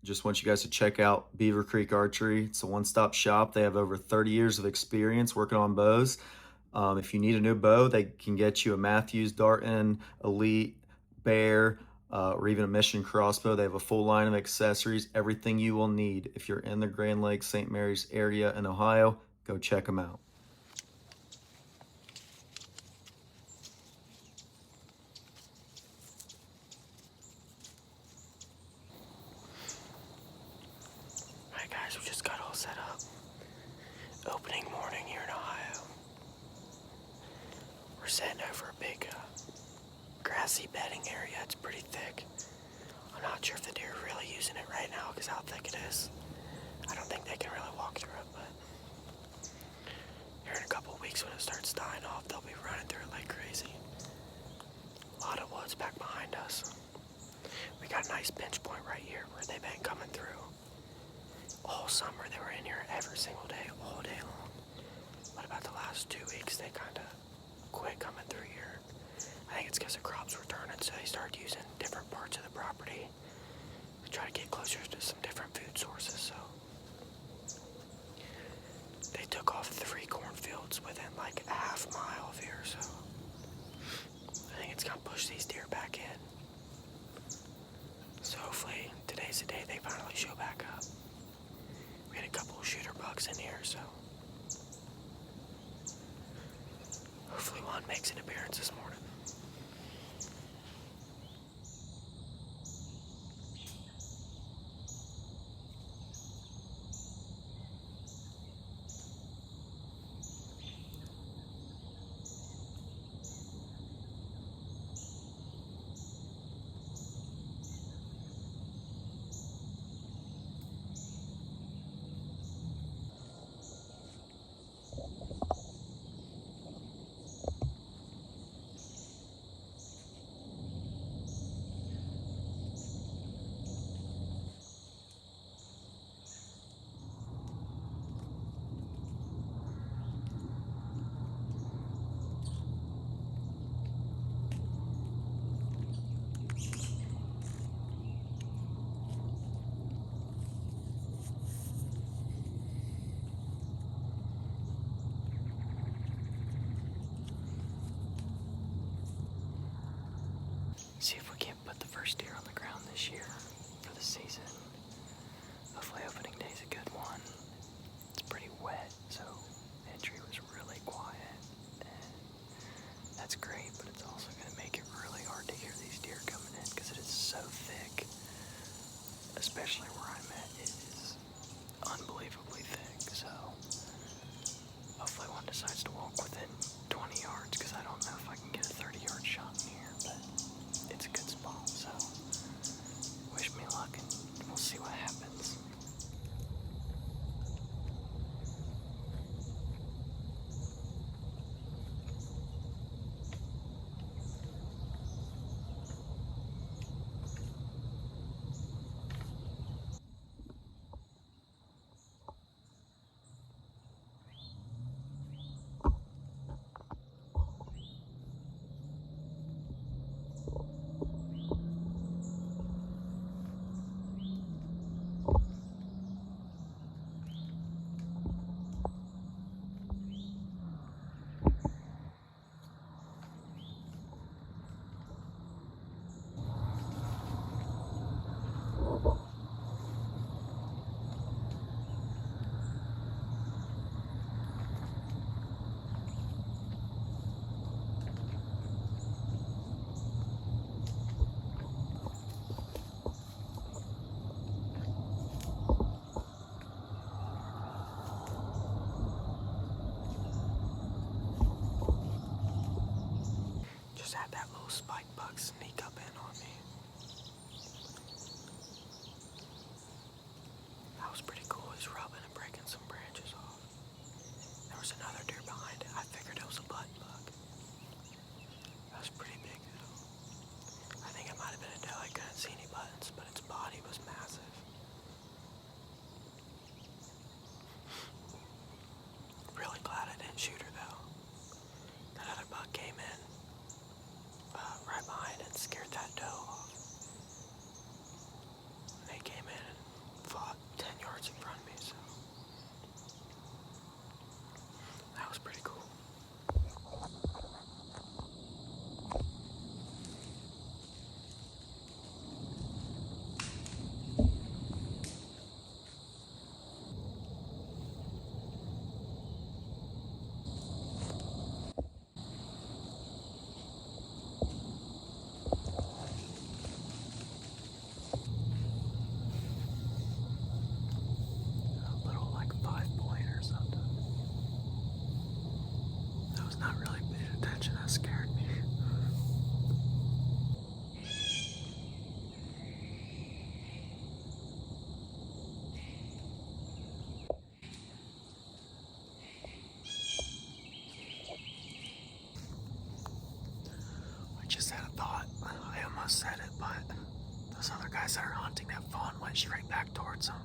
Just want you guys to check out Beaver Creek Archery. It's a one-stop shop. They have over 30 years of experience working on bows. If you need a new bow, they can get you a Matthews, Darton, Elite, Bear, or even a Mission crossbow. They have a full line of accessories, everything you will need. If you're in the Grand Lakes, St. Mary's area in Ohio, go check them out. Alright guys, we just got all set up. Opening morning here in Ohio. We're setting over a big grassy bedding area. It's pretty thick. I'm not sure if the deer are really using it right now because how thick it is. I don't think they can really walk through it, but here in a couple of weeks when it starts dying off, they'll be running through it like crazy. A lot of woods back behind us. We got a nice pinch point right here where they've been coming through. All summer they were in here every single day, all day long. But about the last 2 weeks they kind of quit coming through here. I think it's because the crops were turning, so they started using different parts of the property to try to get closer to some different food sources. So they took off 3 cornfields within like a half mile of here. So I think it's gonna push these deer back in. So hopefully today's the day they finally show back up. We had a couple of shooter bucks in here, so hopefully one makes an appearance this morning. See if we can't put the first deer on the ground this year for the season. Hopefully opening day's a good one. It's pretty wet, so entry was really quiet. And that's great, but it's also going to make it really hard to hear these deer coming in because it is so thick. Especially where I'm at, it is unbelievably thick. So hopefully one decides to walk within 20 yards because I don't know if I can get a 30-yard shot in here, but it's a good spot, so wish me luck and we'll see what happens. Just had that little spike bug sneak up in on me. That was pretty cool. He's rubbing and breaking some branches off. There was another deer behind it. I figured it was a button bug. That was pretty big though. I think it might have been a doe. I couldn't see any buttons, but its body was massive. Really glad I didn't shoot her though. That other buck came in right behind and scared almost said it, but those other guys that are hunting that fawn went straight back towards them.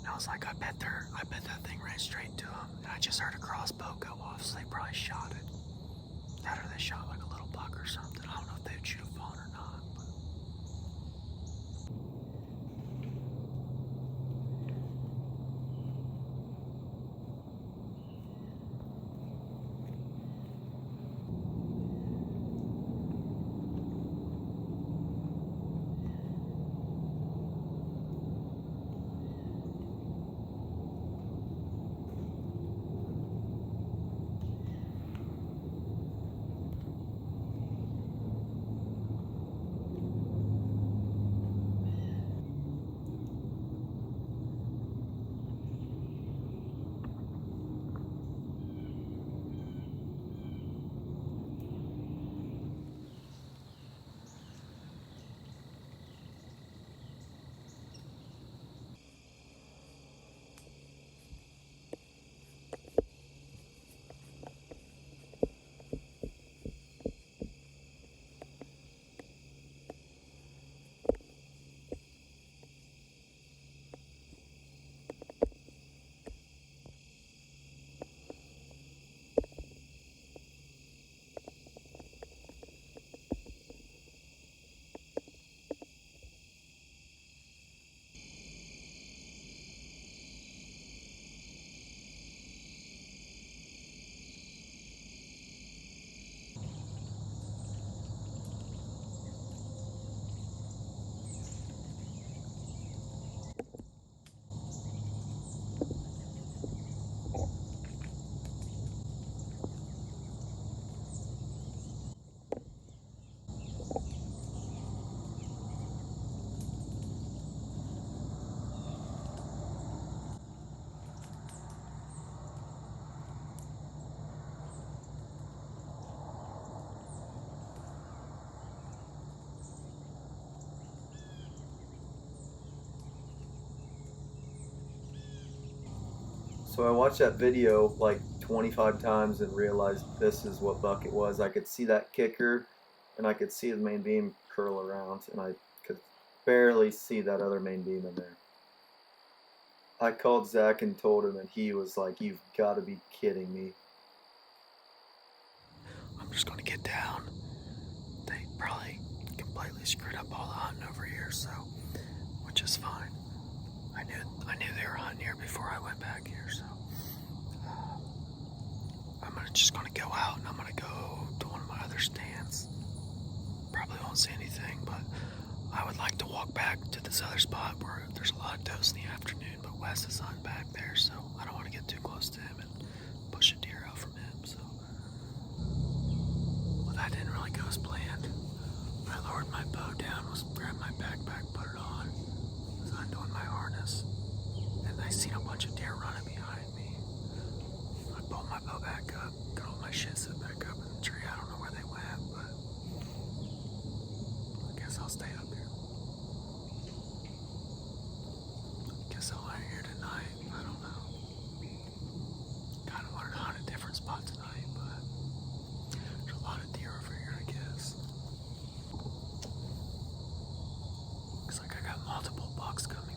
And I was like, I bet that thing ran straight to them. And I just heard a crossbow go off, so they probably shot it. That or they shot like a little buck or something. I don't know if they would shoot a fawn or not. But So I watched that video like 25 times and realized this is what buck it was. I could see that kicker and I could see the main beam curl around and I could barely see that other main beam in there. I called Zach and told him and he was like, "You've got to be kidding me." I'm just gonna get down. They probably completely screwed up all the hunting over here, so which is fine. I knew they were hunting here before I went back here, so just gonna go out and I'm gonna go to one of my other stands. Probably won't see anything, but I would like to walk back to this other spot where there's a lot of does in the afternoon, but Wes is hunting back there, so I don't want to get too close to him and push a deer out from him. So, well, that didn't really go as planned. I lowered my bow down, was grabbed my backpack, put it on, was undoing my harness, and I seen a bunch of deer running behind me. I pulled my bow back up, got all my shit set back up in the tree. I don't know where they went, but I guess I'll stay up here. Guess I'll hunt here tonight. I don't know. Kind of wanted to hunt a different spot tonight, but there's a lot of deer over here, I guess. Looks like I got multiple bucks coming in.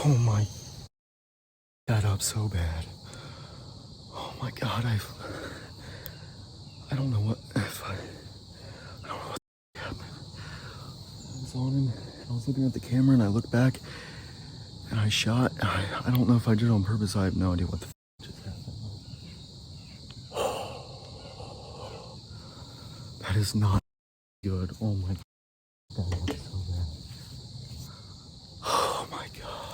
Oh my, that up so bad. Oh my God, I don't know what, I don't know what happened. I was on him, I was looking at the camera and I looked back and I shot. I don't know if I did it on purpose. I have no idea what the just happened. That is not good. Oh my God, that looks so bad. Oh my God.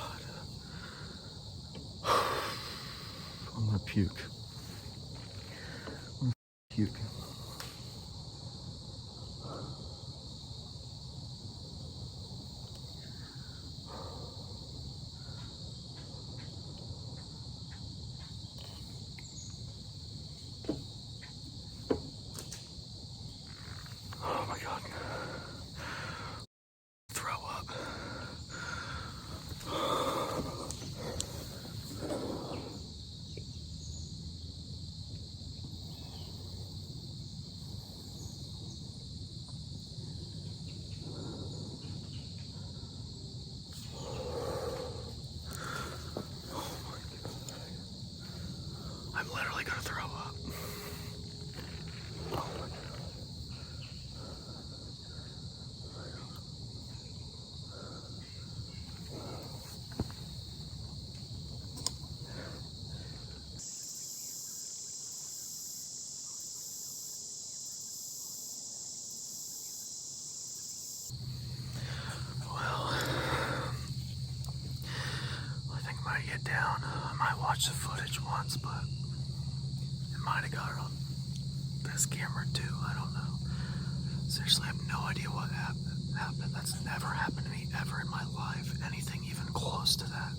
I'm gonna puke. I'm gonna puke. Oh my God. Throw up. I'm literally gonna throw up. Well, I think I might get down. I might watch the footage once, but it might have got it on this camera too. I don't know. Seriously, I have no idea what happened. That's never happened to me ever in my life. Anything even close to that.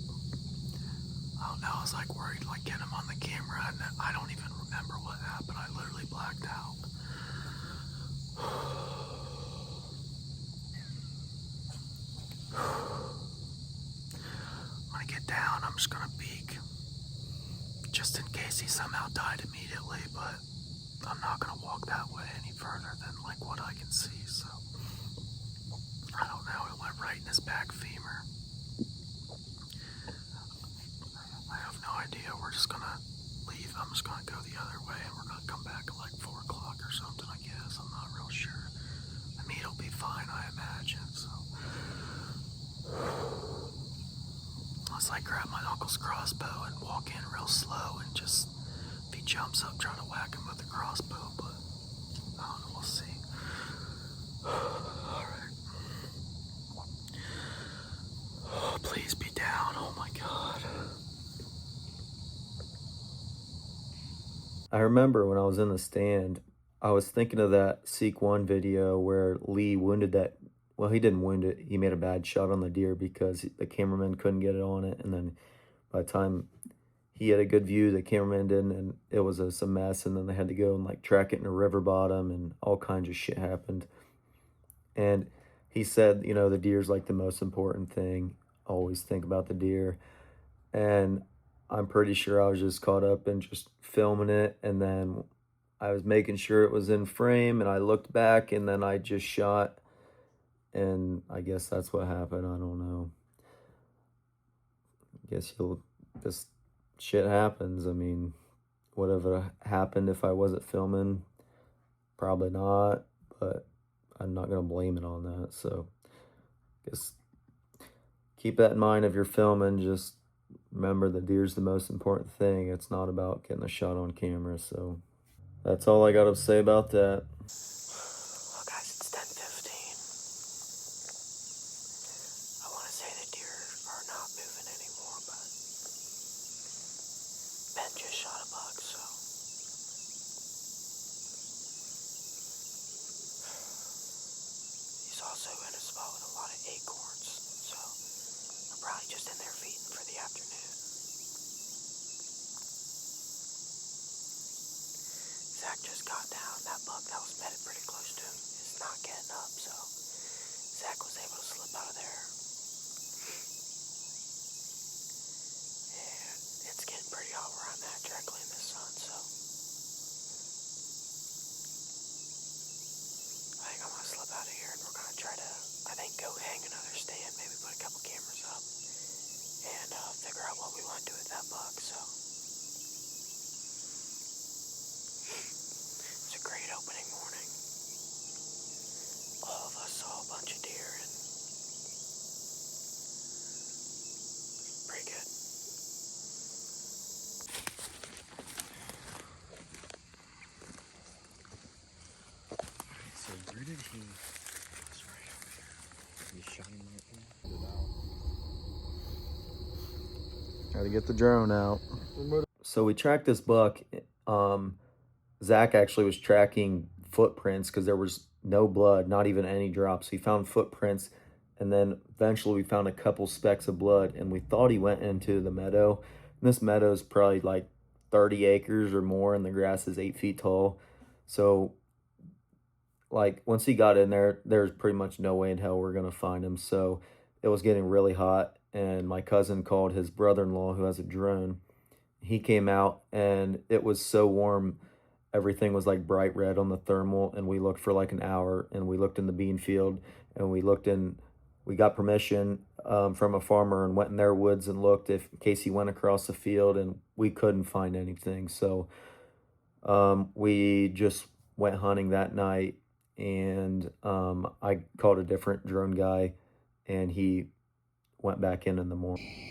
I don't know. I was like worried, like getting him on the camera, and I don't even remember what happened. I literally blacked out. I'm gonna get down. I'm just gonna peek, just in case he somehow died immediately. But I'm not gonna walk that way any further than like what I can see. So I don't know. It went right in his back femur. I have no idea. We're just gonna leave. I'm just gonna go the other way, and we're gonna come back at like 4 o'clock or something. I guess I'm not real sure. I mean, it'll be fine, I imagine. So unless I grab my uncle's crossbow and walk in real slow and just, if he jumps up, try to whack him with the crossbow. But I don't know. We'll see. All right. Oh, please be down. Oh my God. I remember when I was in the stand, I was thinking of that Seek One video where Lee wounded that. Well, he didn't wound it. He made a bad shot on the deer because the cameraman couldn't get it on it. And then by the time he had a good view, the cameraman didn't, and it was a mess. And then they had to go and like track it in a river bottom, and all kinds of shit happened. And he said, you know, the deer's like the most important thing. Always think about the deer. And I'm pretty sure I was just caught up in just filming it, and then I was making sure it was in frame, and I looked back, and then I just shot, and I guess that's what happened. I don't know. I guess you'll just shit happens. I mean, whatever happened if I wasn't filming, probably not, but I'm not gonna blame it on that. So, guess keep that in mind if you're filming. Just remember the deer's the most important thing. It's not about getting a shot on camera. So that's all I got to say about that. Well, guys, it's 10:15. I want to say the deer are not moving anymore, but Ben just shot a buck, so he's also in a spot with a lot of acorns, so they're probably just in there feeding for the afternoon. Zach just got down. That buck that was bedded pretty close to him is not getting up, so Zach was able to slip out of there. And it's getting pretty hot where I'm at, directly in the sun, so I think I'm gonna slip out of here and we're gonna try to, I think, go hang another stand, maybe put a couple cameras up, and what we went to with that buck, so it's a great opening morning. All of us saw a bunch of deer and pretty good. So where did he? It's right over there. You shot him right there. Gotta get the drone out. So we tracked this buck. Zach actually was tracking footprints because there was no blood, not even any drops. He found footprints, and then eventually we found a couple specks of blood, and we thought he went into the meadow. And this meadow is probably like 30 acres or more, and the grass is 8 feet tall. So, like, once he got in there, there's pretty much no way in hell we're gonna find him. So, it was getting really hot, and my cousin called his brother-in-law who has a drone. He came out, and it was so warm, everything was like bright red on the thermal, and we looked for like an hour, and we looked in the bean field, and we got permission from a farmer and went in their woods and looked if in case he went across the field, and we couldn't find anything. So we just went hunting that night, and I called a different drone guy, and he went back in the morning.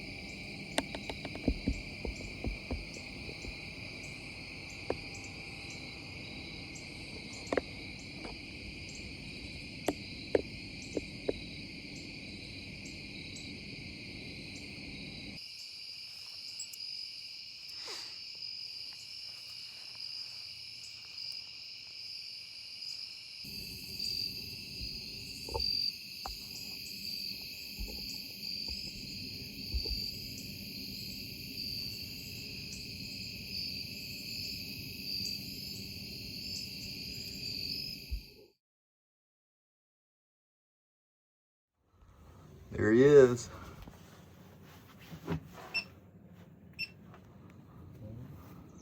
There he is.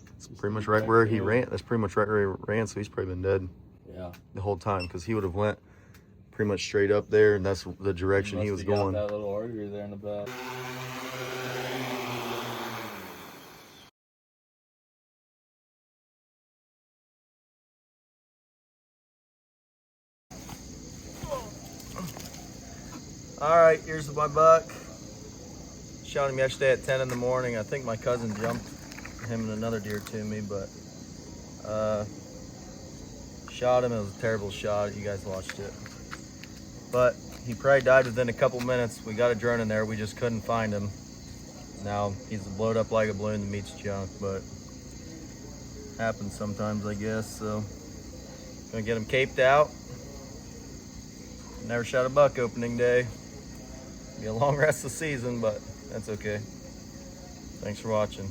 That's pretty much right where he ran. That's pretty much right where he ran. So he's probably been dead. Yeah. The whole time, because he would have went pretty much straight up there, and that's the direction he was going. That little artery there in the back. All right, here's my buck. Shot him yesterday at 10 in the morning. I think my cousin jumped him and another deer to me, but shot him. It was a terrible shot. You guys watched it. But he probably died within a couple minutes. We got a drone in there. We just couldn't find him. Now he's blowed up like a balloon. The meat's junk, but happens sometimes, I guess. So gonna get him caped out. Never shot a buck opening day. Be a long rest of the season, but that's okay. Thanks for watching.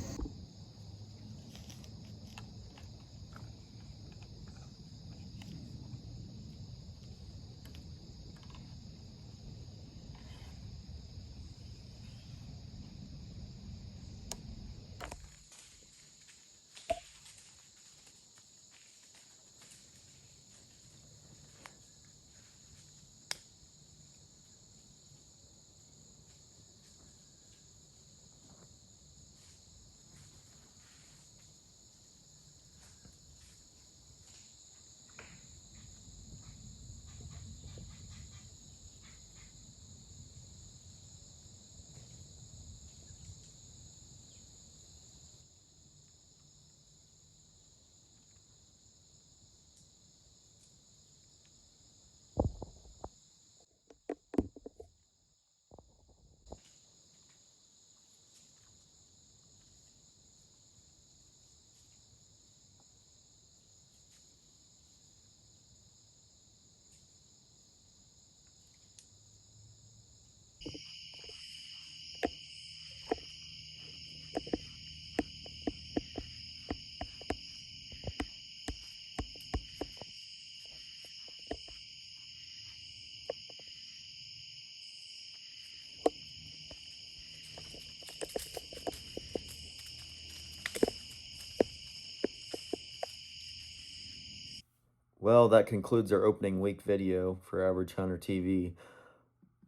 Well, that concludes our opening week video for Average Hunter TV.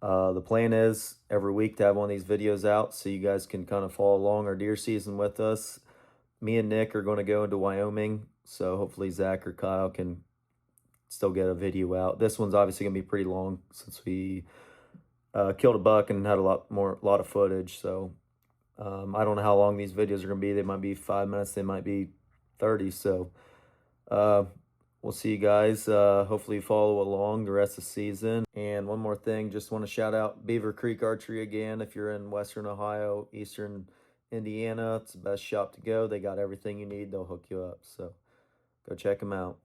The plan is every week to have one of these videos out so you guys can kind of follow along our deer season with us. Me and Nick are going to go into Wyoming, so hopefully Zach or Kyle can still get a video out. This one's obviously going to be pretty long since we killed a buck and had a lot of footage. So I don't know how long these videos are going to be. They might be 5 minutes. They might be 30. So uh, we'll see you guys. Hopefully you follow along the rest of the season. And one more thing, just want to shout out Beaver Creek Archery again. If you're in Western Ohio, Eastern Indiana, it's the best shop to go. They got everything you need. They'll hook you up. So go check them out.